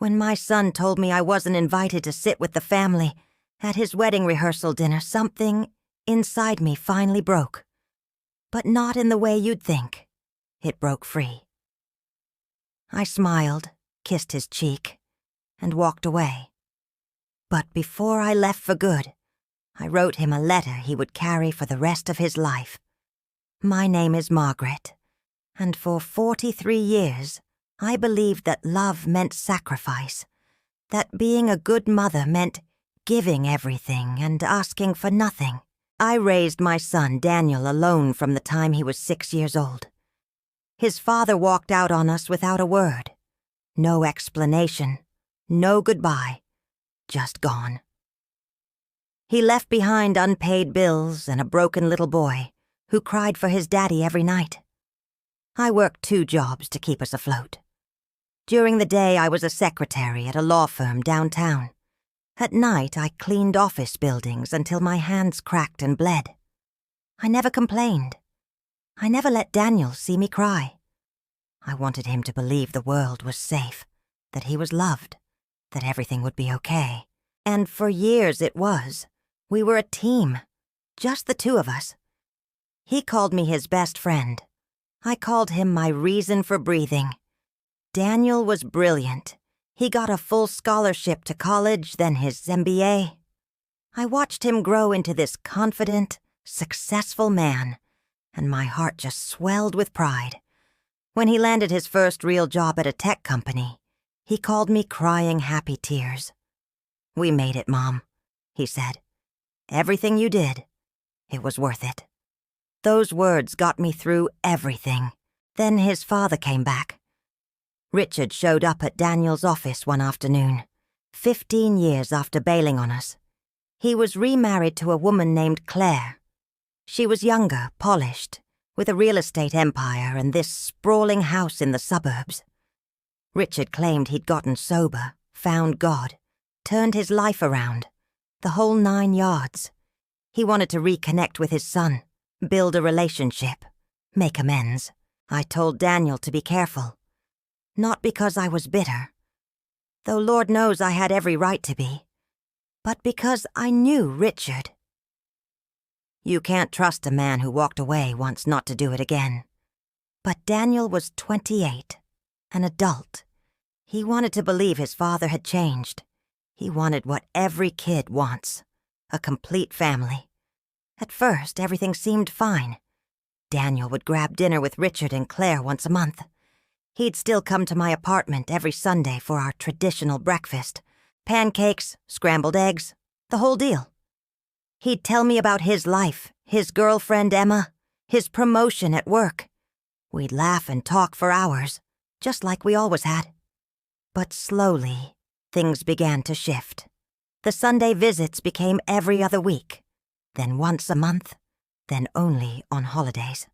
When my son told me I wasn't invited to sit with the family at his wedding rehearsal dinner, something inside me finally broke. But not in the way you'd think. It broke free. I smiled, kissed his cheek, and walked away. But before I left for good, I wrote him a letter he would carry for the rest of his life. My name is Margaret, and for 43 years, I believed that love meant sacrifice, that being a good mother meant giving everything and asking for nothing. I raised my son Daniel alone from the time he was 6 years old. His father walked out on us without a word. No explanation, no goodbye, just gone. He left behind unpaid bills and a broken little boy who cried for his daddy every night. I worked 2 jobs to keep us afloat. During the day, I was a secretary at a law firm downtown. At night, I cleaned office buildings until my hands cracked and bled. I never complained. I never let Daniel see me cry. I wanted him to believe the world was safe, that he was loved, that everything would be okay. And for years it was. We were a team, just the 2 of us. He called me his best friend. I called him my reason for breathing. Daniel was brilliant. He got a full scholarship to college, then his MBA. I watched him grow into this confident, successful man, and my heart just swelled with pride. When he landed his first real job at a tech company, he called me crying happy tears. "We made it, Mom," he said. "Everything you did, it was worth it." Those words got me through everything. Then his father came back. Richard showed up at Daniel's office one afternoon, 15 years after bailing on us. He was remarried to a woman named Claire. She was younger, polished, with a real estate empire and this sprawling house in the suburbs. Richard claimed he'd gotten sober, found God, turned his life around, the whole 9 yards. He wanted to reconnect with his son, build a relationship, make amends. I told Daniel to be careful. Not because I was bitter, though Lord knows I had every right to be, but because I knew Richard. You can't trust a man who walked away once not to do it again. But Daniel was 28, an adult. He wanted to believe his father had changed. He wanted what every kid wants, a complete family. At first, everything seemed fine. Daniel would grab dinner with Richard and Claire once a month. He'd still come to my apartment every Sunday for our traditional breakfast. Pancakes, scrambled eggs, the whole deal. He'd tell me about his life, his girlfriend Emma, his promotion at work. We'd laugh and talk for hours, just like we always had. But slowly, things began to shift. The Sunday visits became every other week, then once a month, then only on holidays.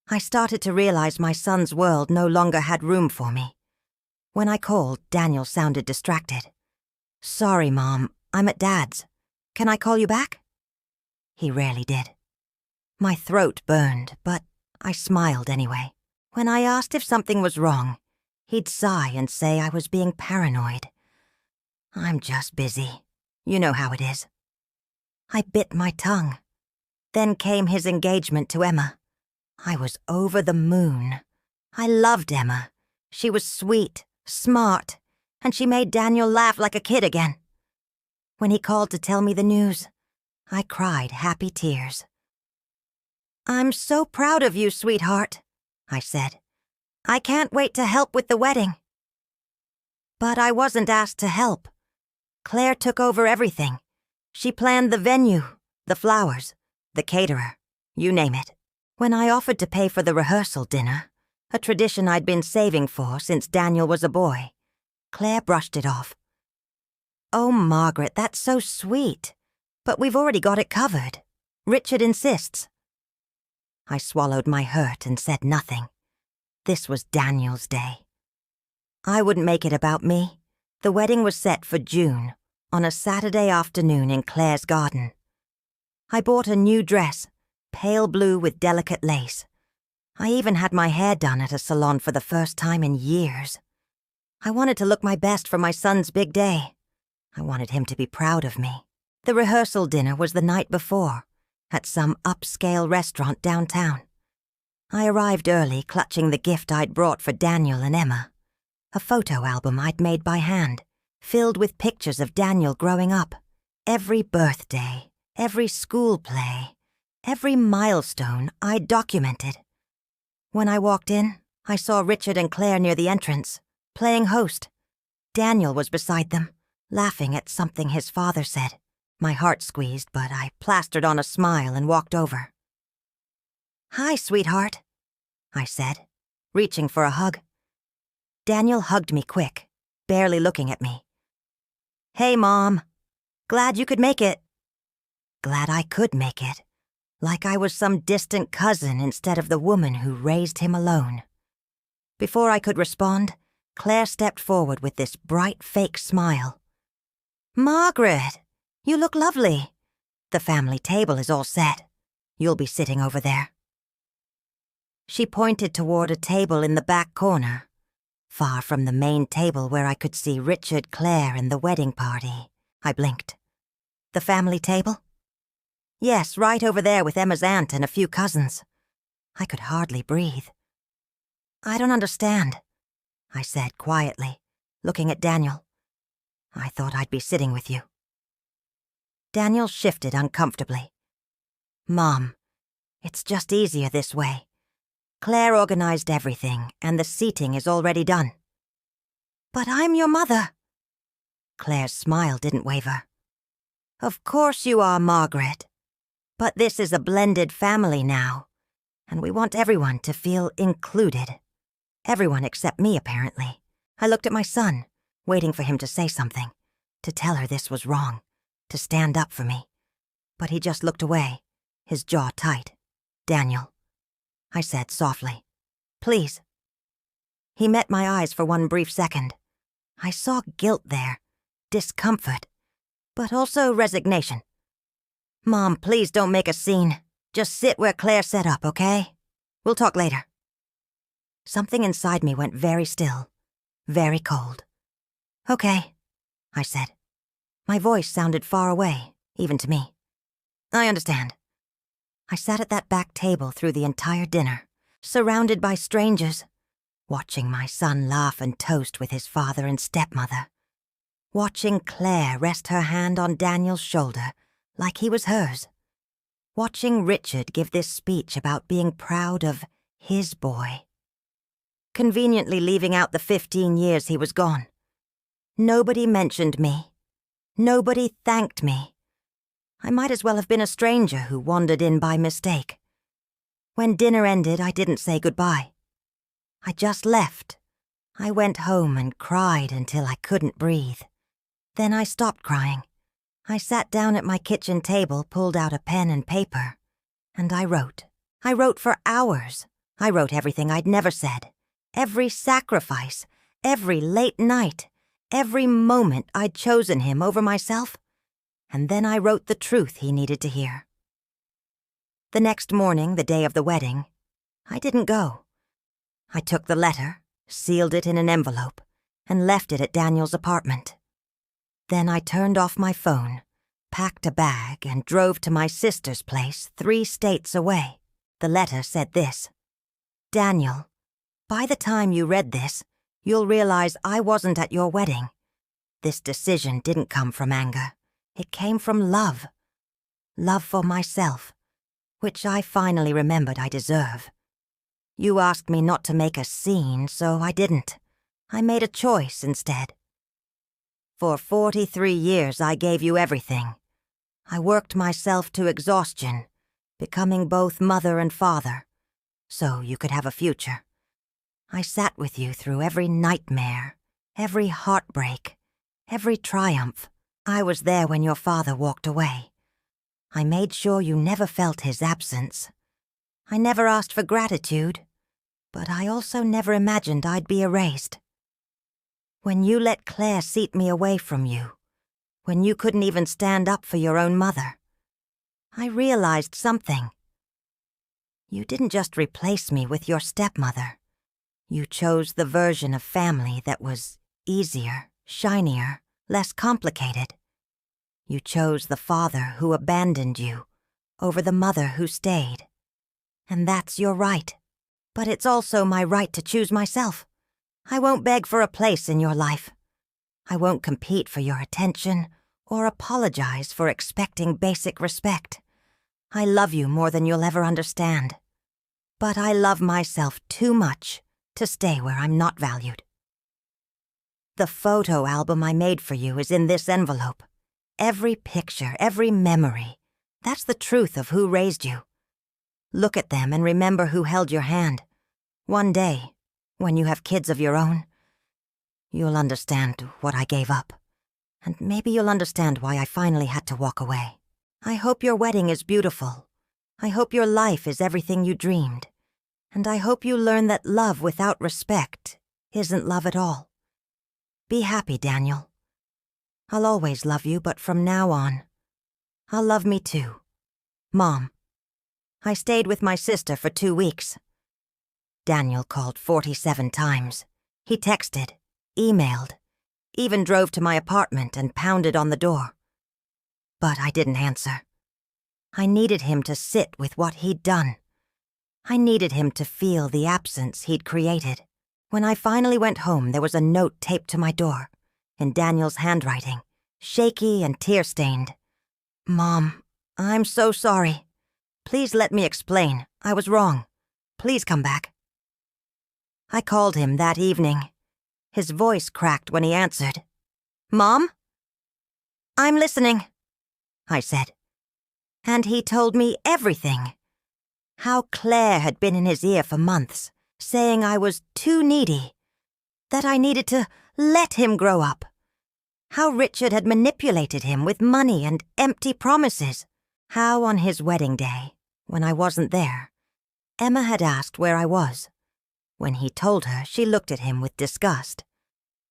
I started to realize my son's world no longer had room for me. When I called, Daniel sounded distracted. "Sorry, Mom, I'm at Dad's. Can I call you back?" He rarely did. My throat burned, but I smiled anyway. When I asked if something was wrong, he'd sigh and say I was being paranoid. "I'm just busy. You know how it is." I bit my tongue. Then came his engagement to Emma. I was over the moon. I loved Emma. She was sweet, smart, and she made Daniel laugh like a kid again. When he called to tell me the news, I cried happy tears. "I'm so proud of you, sweetheart," I said. "I can't wait to help with the wedding." But I wasn't asked to help. Claire took over everything. She planned the venue, the flowers, the caterer, you name it. When I offered to pay for the rehearsal dinner, a tradition I'd been saving for since Daniel was a boy, Claire brushed it off. "Oh, Margaret, that's so sweet, but we've already got it covered. Richard insists." I swallowed my hurt and said nothing. This was Daniel's day. I wouldn't make it about me. The wedding was set for June, on a Saturday afternoon in Claire's garden. I bought a new dress, pale blue with delicate lace. I even had my hair done at a salon for the first time in years. I wanted to look my best for my son's big day. I wanted him to be proud of me. The rehearsal dinner was the night before, at some upscale restaurant downtown. I arrived early, clutching the gift I'd brought for Daniel and Emma, a photo album I'd made by hand, filled with pictures of Daniel growing up. Every birthday, every school play, every milestone I'd documented. When I walked in, I saw Richard and Claire near the entrance, playing host. Daniel was beside them, laughing at something his father said. My heart squeezed, but I plastered on a smile and walked over. "Hi, sweetheart," I said, reaching for a hug. Daniel hugged me quick, barely looking at me. "Hey, Mom. Glad you could make it." Glad I could make it, like I was some distant cousin instead of the woman who raised him alone. Before I could respond, Claire stepped forward with this bright fake smile. "Margaret, you look lovely. The family table is all set. You'll be sitting over there." She pointed toward a table in the back corner, far from the main table where I could see Richard, Claire, and the wedding party. I blinked. "The family table?" "Yes, right over there with Emma's aunt and a few cousins." I could hardly breathe. "I don't understand," I said quietly, looking at Daniel. "I thought I'd be sitting with you." Daniel shifted uncomfortably. "Mom, it's just easier this way. Claire organized everything, and the seating is already done." "But I'm your mother." Claire's smile didn't waver. "Of course you are, Margaret. But this is a blended family now, and we want everyone to feel included. Everyone except me, apparently." I looked at my son, waiting for him to say something, to tell her this was wrong, to stand up for me. But he just looked away, his jaw tight. "Daniel," I said softly, "please." He met my eyes for one brief second. I saw guilt there, discomfort, but also resignation. "Mom, please don't make a scene. Just sit where Claire set up, okay? We'll talk later." Something inside me went very still, very cold. "Okay," I said. My voice sounded far away, even to me. "I understand." I sat at that back table through the entire dinner, surrounded by strangers, watching my son laugh and toast with his father and stepmother, watching Claire rest her hand on Daniel's shoulder like he was hers, watching Richard give this speech about being proud of his boy, conveniently leaving out the 15 years he was gone. Nobody mentioned me. Nobody thanked me. I might as well have been a stranger who wandered in by mistake. When dinner ended, I didn't say goodbye. I just left. I went home and cried until I couldn't breathe. Then I stopped crying. I sat down at my kitchen table, pulled out a pen and paper, and I wrote. I wrote for hours. I wrote everything I'd never said, every sacrifice, every late night, every moment I'd chosen him over myself. And then I wrote the truth he needed to hear. The next morning, the day of the wedding, I didn't go. I took the letter, sealed it in an envelope, and left it at Daniel's apartment. Then I turned off my phone, packed a bag, and drove to my sister's place 3 states away. The letter said this: "Daniel, by the time you read this, you'll realize I wasn't at your wedding. This decision didn't come from anger. It came from love. Love for myself, which I finally remembered I deserve. You asked me not to make a scene, so I didn't. I made a choice instead. For 43 years I gave you everything. I worked myself to exhaustion, becoming both mother and father, so you could have a future. I sat with you through every nightmare, every heartbreak, every triumph. I was there when your father walked away. I made sure you never felt his absence. I never asked for gratitude, but I also never imagined I'd be erased. When you let Claire seat me away from you, when you couldn't even stand up for your own mother, I realized something. You didn't just replace me with your stepmother. You chose the version of family that was easier, shinier, less complicated. You chose the father who abandoned you over the mother who stayed. And that's your right. But it's also my right to choose myself. I won't beg for a place in your life. I won't compete for your attention or apologize for expecting basic respect. I love you more than you'll ever understand. But I love myself too much to stay where I'm not valued. The photo album I made for you is in this envelope. Every picture, every memory. That's the truth of who raised you. Look at them and remember who held your hand. One day, when you have kids of your own, you'll understand what I gave up. And maybe you'll understand why I finally had to walk away. I hope your wedding is beautiful. I hope your life is everything you dreamed. And I hope you learn that love without respect isn't love at all. Be happy, Daniel. I'll always love you, but from now on, I'll love me too. Mom. I stayed with my sister for 2 weeks. Daniel called 47 times. He texted, emailed, even drove to my apartment and pounded on the door. But I didn't answer. I needed him to sit with what he'd done. I needed him to feel the absence he'd created. When I finally went home, there was a note taped to my door, in Daniel's handwriting, shaky and tear-stained. Mom, I'm so sorry. Please let me explain. I was wrong. Please come back. I called him that evening. His voice cracked when he answered. Mom? I'm listening, I said. And he told me everything. How Claire had been in his ear for months, saying I was too needy, that I needed to let him grow up. How Richard had manipulated him with money and empty promises. How on his wedding day, when I wasn't there, Emma had asked where I was. When he told her, she looked at him with disgust.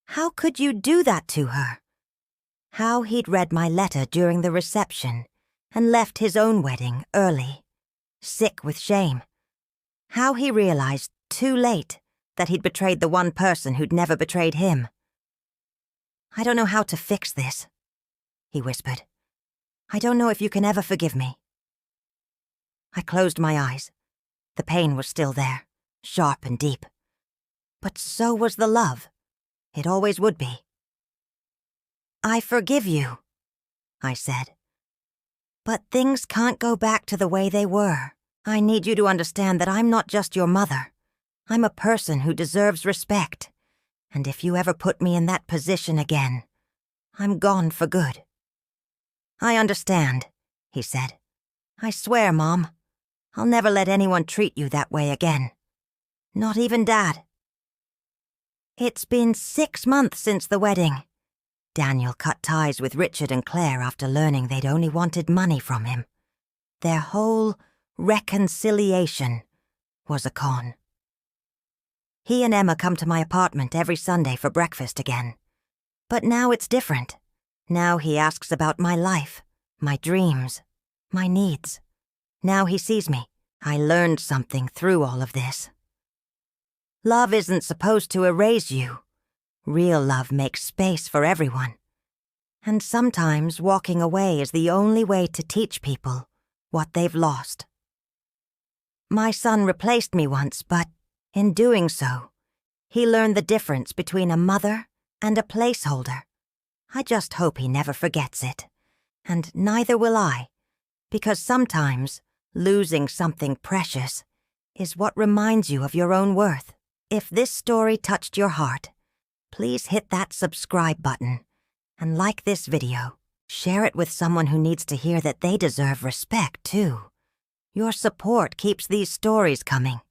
How could you do that to her? How he'd read my letter during the reception and left his own wedding early, sick with shame. How he realized too late that he'd betrayed the one person who'd never betrayed him. I don't know how to fix this, he whispered. I don't know if you can ever forgive me. I closed my eyes. The pain was still there, sharp and deep. But so was the love. It always would be. I forgive you, I said. But things can't go back to the way they were. I need you to understand that I'm not just your mother. I'm a person who deserves respect. And if you ever put me in that position again, I'm gone for good. I understand, he said. I swear, Mom, I'll never let anyone treat you that way again. Not even Dad. It's been 6 months since the wedding. Daniel cut ties with Richard and Claire after learning they'd only wanted money from him. Their whole reconciliation was a con. He and Emma come to my apartment every Sunday for breakfast again. But now it's different. Now he asks about my life, my dreams, my needs. Now he sees me. I learned something through all of this. Love isn't supposed to erase you. Real love makes space for everyone. And sometimes walking away is the only way to teach people what they've lost. My son replaced me once, but in doing so, he learned the difference between a mother and a placeholder. I just hope he never forgets it. And neither will I, because sometimes losing something precious is what reminds you of your own worth. If this story touched your heart, please hit that subscribe button and like this video. Share it with someone who needs to hear that they deserve respect too. Your support keeps these stories coming.